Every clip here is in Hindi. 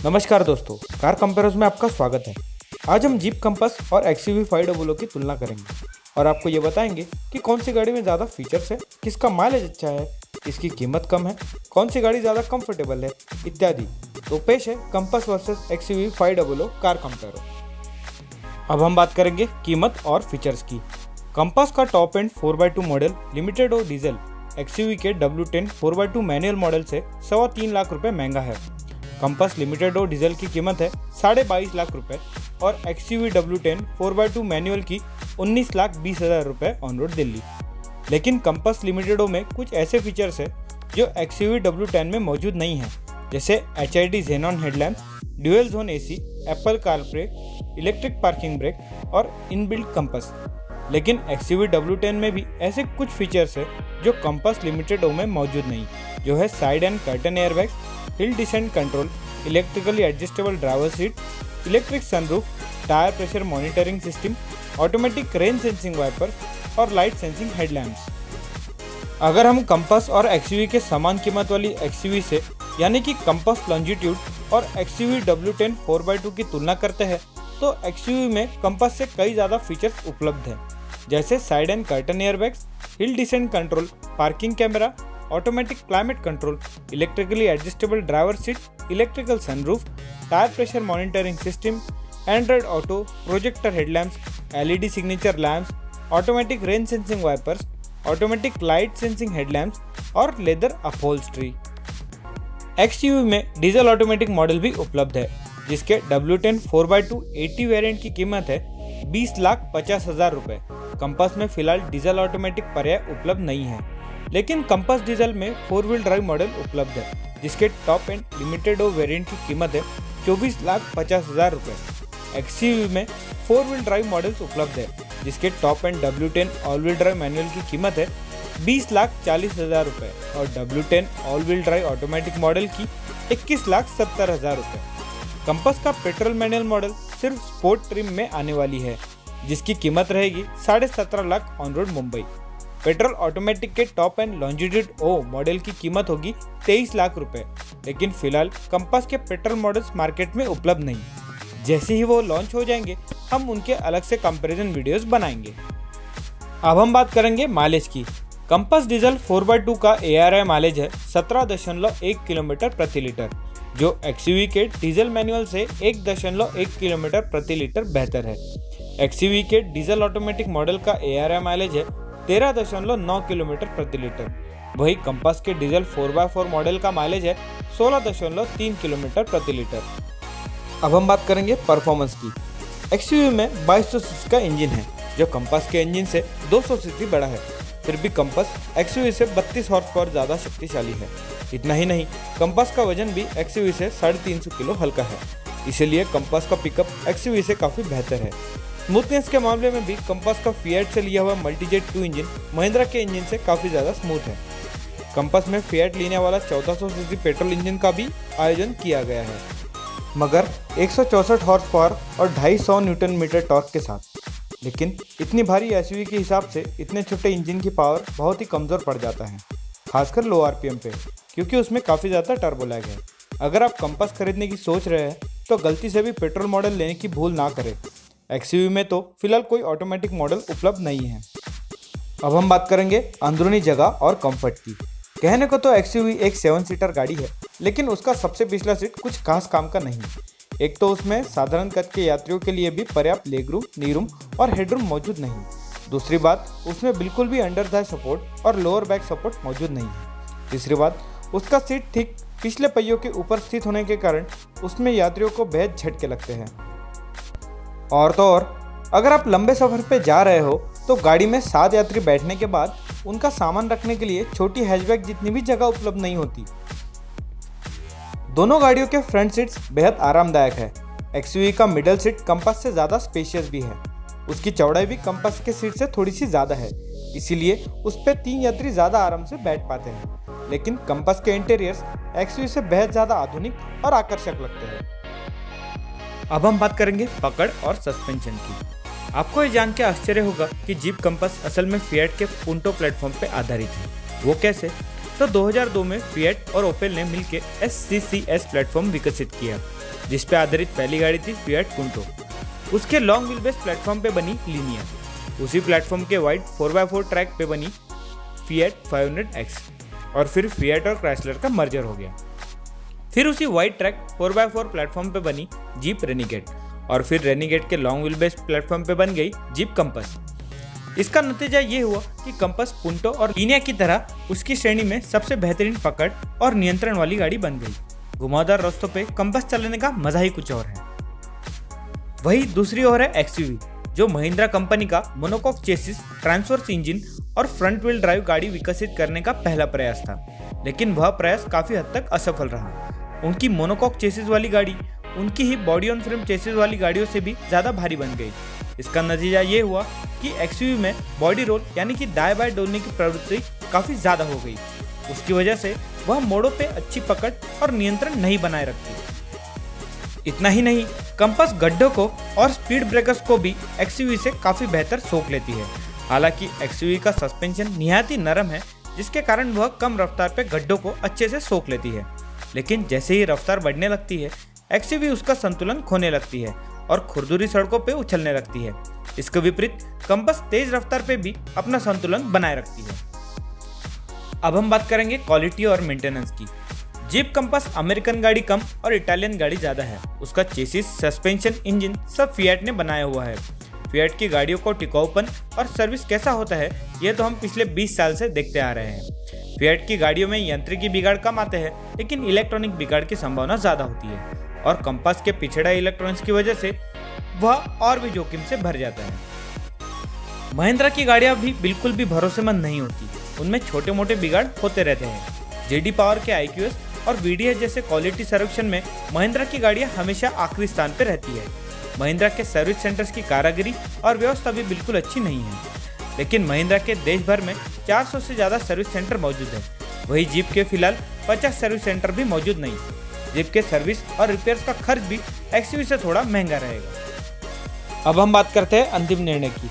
नमस्कार दोस्तों, कार कंपेयर्स में आपका स्वागत है। आज हम जीप कंपास और XUV 500 की तुलना करेंगे और आपको ये बताएंगे कि कौन सी गाड़ी में ज़्यादा फीचर्स है, किसका माइलेज अच्छा है, किसकी कीमत कम है, कौन सी गाड़ी ज़्यादा कंफर्टेबल है इत्यादि। तो पेश है compass versus XUV 500 car compare. अब हम बात करेंगे कीमत और फीचर्स की। कंपास का top and 4x2 model limited और डीजल XUV के W10 4x2 मैनुअल मॉडल से 3.25 लाख रुपए महंगा है। कंपास लिमिटेड और डीजल की कीमत है 22.5 लाख रुपए और XUV W10 4x2 मैनुअल की 19,20,000 रुपए ऑन रोड दिल्ली। लेकिन कंपास लिमिटेडो में कुछ ऐसे फीचर्स है जो XUV W10 में मौजूद नहीं है, जैसे HID Xenon headlamps, dual zone AC, Apple CarPlay, electric parking brake और इनबिल्ट कंपास। लेकिन XUV W10 में भी ऐसे कुछ फीचर्स है जो कंपास लिमिटेडो में मौजूद नहीं, जो है side and curtain airbags, hill descent control, electrically adjustable driver seat, electric sunroof, tyre pressure monitoring system, automatic rain sensing wipers और लाइट सेंसिंग हेडलैम्प्स। अगर हम कंपास और XUV के समान कीमत वाली XUV से यानी कि कंपास लॉन्जिट्यूड और XUV W10 4x2 की तुलना करते हैं तो XUV में कंपास से कई ज़्यादा फीचर्स उपलब्ध हैं, जैसे side and curtain airbags, hill descent control, parking camera, automatic climate control, electrically adjustable driver seat, electrical sunroof, tyre pressure monitoring system, Android Auto, projector headlamps, LED signature lamps, automatic rain sensing wipers, automatic light sensing headlamps और लेदर अपहोल्स्ट्री। XUV में डीजल ऑटोमेटिक मॉडल भी उपलब्ध है, जिसके W10 4x2 80 वेरिएंट की कीमत है 20,50,000 रुपये। कंपास में फिलहाल डीजल ऑटोमेटिक पर्याय उपलब्ध नहीं है, लेकिन कंपास डीजल में 4 व्हील ड्राइव मॉडल उपलब्ध है, जिसके टॉप एंड लिमिटेडो वेरिएंट की कीमत है 24,50,000 रुपये। XUV में 4 व्हील ड्राइव मॉडल्स उपलब्ध है, जिसके top end W10 all wheel drive manual की कीमत है 20,40,000 रुपये और W10 all wheel drive automatic model की 21,70,000 रुपये। कंपास का पेट्रोल मैनुअल मॉडल सिर्फ स्पोर्ट ट्रिम में आने वाली है, जिसकी कीमत रहेगी 17.5 lakh on road Mumbai. Petrol automatic के top end longitude O model की कीमत होगी 23 लाख रुपए, लेकिन फिलहाल कंपास के पेट्रोल मॉडल्स मार्केट में उपलब्ध नहीं। जैसे ही वो लॉन्च हो जाएंगे हम उनके अलग से कंपैरिजन वीडियोस बनाएंगे। अब हम बात करेंगे माइलेज की। कंपास डीजल 4x2 का ARI माइलेज है 17.1 किलोमीटर प्रति लीटर, जो XUV के डीजल मैनुअल से 1.1 किलोमीटर प्रति लीटर बेहतर है। XUV के डीजल ऑटोमेटिक मॉडल का ARI माइलेज है 13.9 किलोमीटर प्रति लीटर। वही कंपास के डीजल 4x4 मॉडल का माइलेज है 16.3 किलोमीटर प्रति लीटर। अब हम बात करेंगे परफॉर्मेंस की। XUV में 2200 सीसी का इंजन है, जो कंपास के इंजन से 200 सीसी बड़ा है। फिर भी कंपास XUV से 32 हॉर्स पावर ज़्यादा शक्तिशाली है। इतना ही नहीं, कंपास का वजन भी XUV से 350 किलो हल्का है, इसीलिए कंपास का पिकअप XUV से काफ़ी बेहतर है। स्मूथनेस के मामले में भी कंपास का फिएट से लिया हुआ मल्टीजेट 2 इंजन महिंद्रा के इंजन से काफ़ी ज़्यादा स्मूथ है। कंपास में फिएट लेने वाला 1400 सीसी पेट्रोल इंजन का भी आयोजन किया गया है, मगर 164 हॉर्स पावर और 250 न्यूटन मीटर टॉर्क के साथ। लेकिन इतनी भारी SUV के हिसाब से इतने छोटे इंजन की पावर बहुत ही कमज़ोर पड़ जाता है, खासकर लो RPM पे, क्योंकि उसमें काफ़ी ज़्यादा टर्बो लैग है। अगर आप कंपास खरीदने की सोच रहे हैं तो गलती से भी पेट्रोल मॉडल लेने की भूल ना करें। XUV में तो फिलहाल कोई ऑटोमेटिक मॉडल उपलब्ध नहीं है। अब हम बात करेंगे अंदरूनी जगह और कंफर्ट की। कहने को तो XUV एक 7 सीटर गाड़ी है, लेकिन उसका सबसे पिछला सीट कुछ खास काम का नहीं। एक तो उसमें साधारण कद के यात्रियों के लिए भी पर्याप्त लेगरूम, नीरूम और हेडरूम मौजूद नहीं। दूसरी बात, उसमें बिल्कुल भी अंडर थाई सपोर्ट और लोअर बैक सपोर्ट मौजूद नहीं है। तीसरी बात, उसका सीट ठीक पिछले पहियों के ऊपर स्थित होने के कारण उसमें यात्रियों को बेहद झटके लगते हैं। और तो और, अगर आप लंबे सफ़र पे जा रहे हो तो गाड़ी में 7 यात्री बैठने के बाद उनका सामान रखने के लिए छोटी हैचबैग जितनी भी जगह उपलब्ध नहीं होती। दोनों गाड़ियों के फ्रंट सीट्स बेहद आरामदायक है। XUV का मिडल सीट कंपास से ज़्यादा स्पेशियस भी है। उसकी चौड़ाई भी कंपास के सीट से थोड़ी सी ज़्यादा है, इसीलिए उस पर 3 यात्री ज़्यादा आराम से बैठ पाते हैं। लेकिन कंपास के इंटीरियर्स XUV से बेहद ज़्यादा आधुनिक और आकर्षक लगते हैं। अब हम बात करेंगे पकड़ और सस्पेंशन की। आपको ये जान के आश्चर्य होगा कि जीप कंपास असल में फिएट के पुंटो प्लेटफॉर्म पर आधारित है। वो कैसे? तो 2002 में फिएट और ओपेल ने मिलकर SCCS प्लेटफॉर्म विकसित किया। जिस पे आधारित पहली गाड़ी थी फिएट पुंटो। उसके लॉन्ग व्हील बेस प्लेटफॉर्म पे बनी लिनिया। उसी प्लेटफॉर्म के वाइड 4x4 ट्रैक पे बनी फिएट 500X। और फिर फिएट और क्राइसलर का मर्जर हो गया। फिर उसी वाइड ट्रैक 4x4 प्लेटफॉर्म पे बनी जीप रेनिगेट। और फिर रेनिगेट के लॉन्ग व्हील बेस प्लेटफॉर्म पे बन गई जीप कंपास। इसका नतीजा ये हुआ कि कंपास पुंटो और लिनिया की तरह उसकी श्रेणी में सबसे बेहतरीन पकड़ और नियंत्रण वाली गाड़ी बन गई। घुमावदार रास्तों पे कंपास चलाने का मजा ही कुछ और है। वही दूसरी ओर है एक्सयूवी, जो महिंद्रा कंपनी का मोनोकॉक चेसिस, ट्रांसवर्स इंजन और फ्रंट व्हील ड्राइव गाड़ी विकसित करने का पहला प्रयास था, लेकिन वह प्रयास काफी हद तक असफल रहा। उनकी मोनोकॉक चेसिस वाली गाड़ी उनकी ही बॉडी ऑन फ्रेम चेसिस वाली गाड़ियों से भी ज्यादा भारी बन गई। इसका नतीजा ये हुआ कि एक्सयूवी में बॉडी रोल यानी कि दाएं बाएं डोलने की प्रवृत्ति काफी ज्यादा हो गई। उसकी वजह से वह मोड़ों पे अच्छी पकड़ और नियंत्रण नहीं बनाए रखती। इतना ही नहीं, कंपास गड्ढों को और स्पीड ब्रेकर्स को भी एक्सयूवी से काफी बेहतर सोख लेती है। हालांकि एक्सयूवी का सस्पेंशन निहायत ही नरम है, जिसके कारण वह कम रफ्तार पे गड्ढों को अच्छे से सोख लेती है। लेकिन जैसे ही रफ्तार बढ़ने लगती है, एक्सयूवी उसका संतुलन खोने लगती है और खुरदुरी सड़कों पे उछलने लगती है। इसके विपरीत कंपास तेज रफ्तार पे भी अपना संतुलन बनाए रखती है। अब हम बात करेंगे क्वालिटी और मेंटेनेंस की। जीप कंपास अमेरिकन गाड़ी कम और इटालियन गाड़ी ज्यादा है। उसका चेसिस, सस्पेंशन, इंजन सब फिएट ने बनाया हुआ है। फिएट की गाड़ियों को टिकाऊपन और सर्विस कैसा होता है, ये तो हम पिछले 20 साल से देखते आ रहे हैं। फिएट की गाड़ियों में यांत्रिकी बिगाड़ कम आते हैं, लेकिन इलेक्ट्रॉनिक बिगाड़ की संभावना ज्यादा होती है। और कंपास के पिछड़ा इलेक्ट्रॉनिक्स की वजह से वह और भी जोखिम से भर जाता है। महिंद्रा की गाड़ियां भी बिल्कुल भी भरोसेमंद नहीं होती। उनमें छोटे मोटे बिगाड़ होते रहते हैं। जेडी पावर के IQS और VDS जैसे क्वालिटी सर्वेक्षण में महिंद्रा की गाड़ियां हमेशा आखिरी स्थान पर रहती है। महिंद्रा के सर्विस सेंटर्स की कारीगरी और व्यवस्था भी बिल्कुल अच्छी नहीं है। लेकिन महिंद्रा के देश भर में 400 से ज्यादा सर्विस सेंटर मौजूद है। वही जीप के फिलहाल 50 सर्विस सेंटर भी मौजूद नहीं। जीप के सर्विस और रिपेयर्स का खर्च भी एक्सयूवी से थोड़ा महंगा रहेगा। अब हम बात करते हैं अंतिम निर्णय की।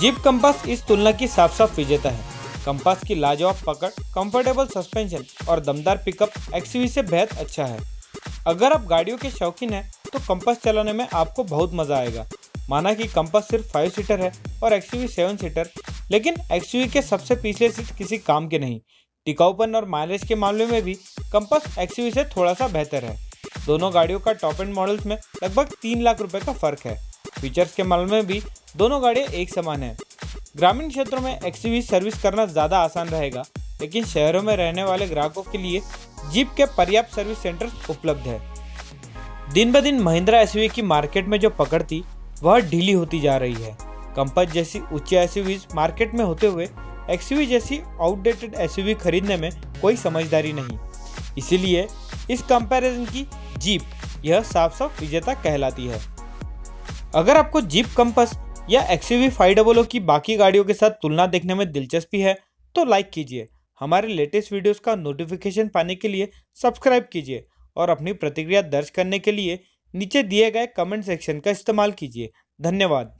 जीप कंपास इस तुलना की साफ साफ विजेता है। कंपास की लाजवाब पकड़, कंफर्टेबल सस्पेंशन और दमदार पिकअप एक्सयूवी से बेहद अच्छा है। अगर आप गाड़ियों के शौकीन हैं तो कंपास चलाने में आपको बहुत मजा आएगा। माना कि कंपास सिर्फ 5 सीटर है और एक्सयूवी 7 सीटर, लेकिन एक्सयूवी के सबसे पिछले सीट किसी काम के नहीं। टिकाऊपन और माइलेज के मामले में भी कंपास एक्सयूवी से थोड़ा सा बेहतर है। दोनों गाड़ियों का टॉप एंड मॉडल्स में लगभग 3 लाख रुपए का फर्क है। फीचर्स के मामले में भी दोनों गाड़ियां एक समान है। ग्रामीण क्षेत्रों में एक्सयूवी सर्विस करना ज़्यादा आसान रहेगा, लेकिन शहरों में रहने वाले ग्राहकों के लिए जीप के पर्याप्त सर्विस सेंटर उपलब्ध है। दिन ब दिन महिंद्रा एसयूवी की मार्केट में जो पकड़ थी वह ढीली होती जा रही है। कंपास जैसी उच्च एसयूवीज मार्केट में होते हुए एक्सयूवी जैसी आउटडेटेड एसयूवी खरीदने में कोई समझदारी नहीं। इसीलिए इस कंपैरिजन की जीप यह साफ साफ विजेता कहलाती है। अगर आपको जीप कंपास या एक्सयूवी 500 की बाकी गाड़ियों के साथ तुलना देखने में दिलचस्पी है तो लाइक कीजिए। हमारे लेटेस्ट वीडियोस का नोटिफिकेशन पाने के लिए सब्सक्राइब कीजिए और अपनी प्रतिक्रिया दर्ज करने के लिए नीचे दिए गए कमेंट सेक्शन का इस्तेमाल कीजिए। धन्यवाद।